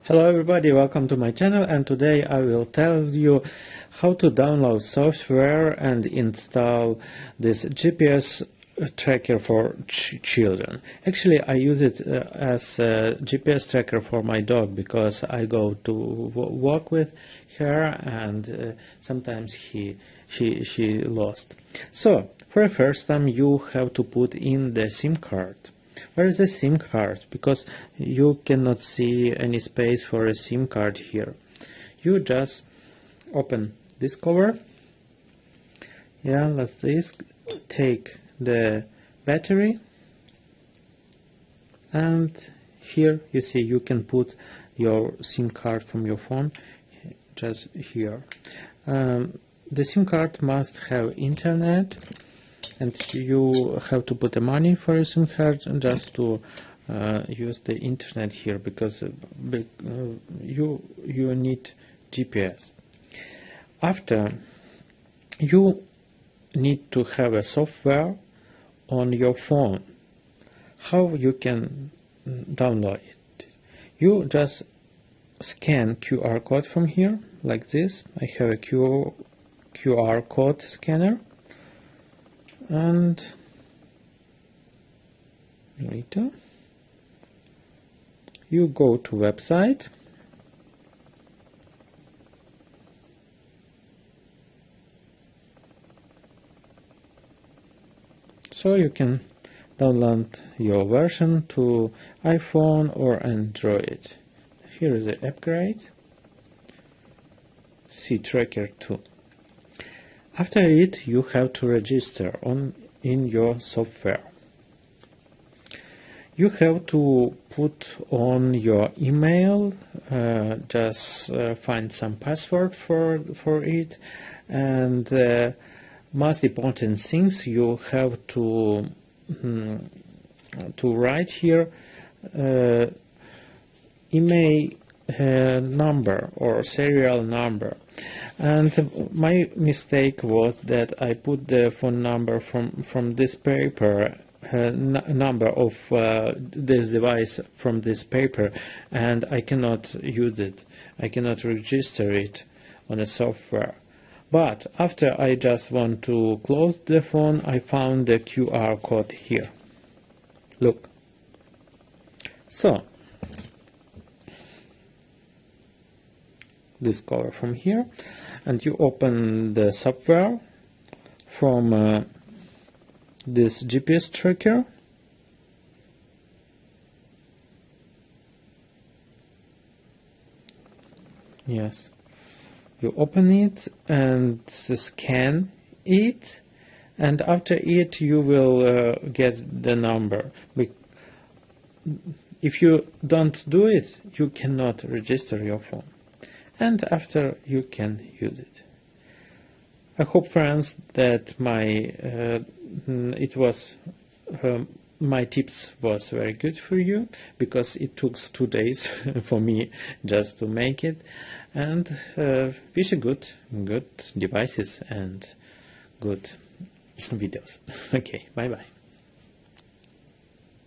Hello everybody, welcome to my channel, and today I will tell you how to download software and install this GPS tracker for children. Actually, I use it as a GPS tracker for my dog because I go to walk with her and sometimes she lost. So, for the first time you have to put in the SIM card. Where is the SIM card? Because you cannot see any space for a SIM card here. You just open this cover. Yeah, like this. Take the battery. And here you see you can put your SIM card from your phone just here. The SIM card must have internet. And you have to put the money for your SIM card just to use the internet here because you need GPS. After, you need to have a software on your phone. How you can download it? You just scan QR code from here like this. I have a QR code scanner. And later you go to website, so you can download your version to iPhone or Android. Here is the upgrade, C Tracker 2. After it, you have to register in your software. You have to put on your email, just find some password for it, and most important things you have to write here email number or serial number. And my mistake was that I put the phone number from this paper, number of this device from this paper, and I cannot use it. I cannot register it on the software. But after I just want to close the phone, I found the QR code here. Look. So, this cover from here, and you open the software from this GPS tracker. Yes, you open it and scan it, and after it you will get the number. If you don't do it, you cannot register your phone. And after you can use it. I hope, friends, that my tips was very good for you, because it took 2 days for me just to make it, and wish you good devices and good videos. Okay, bye bye.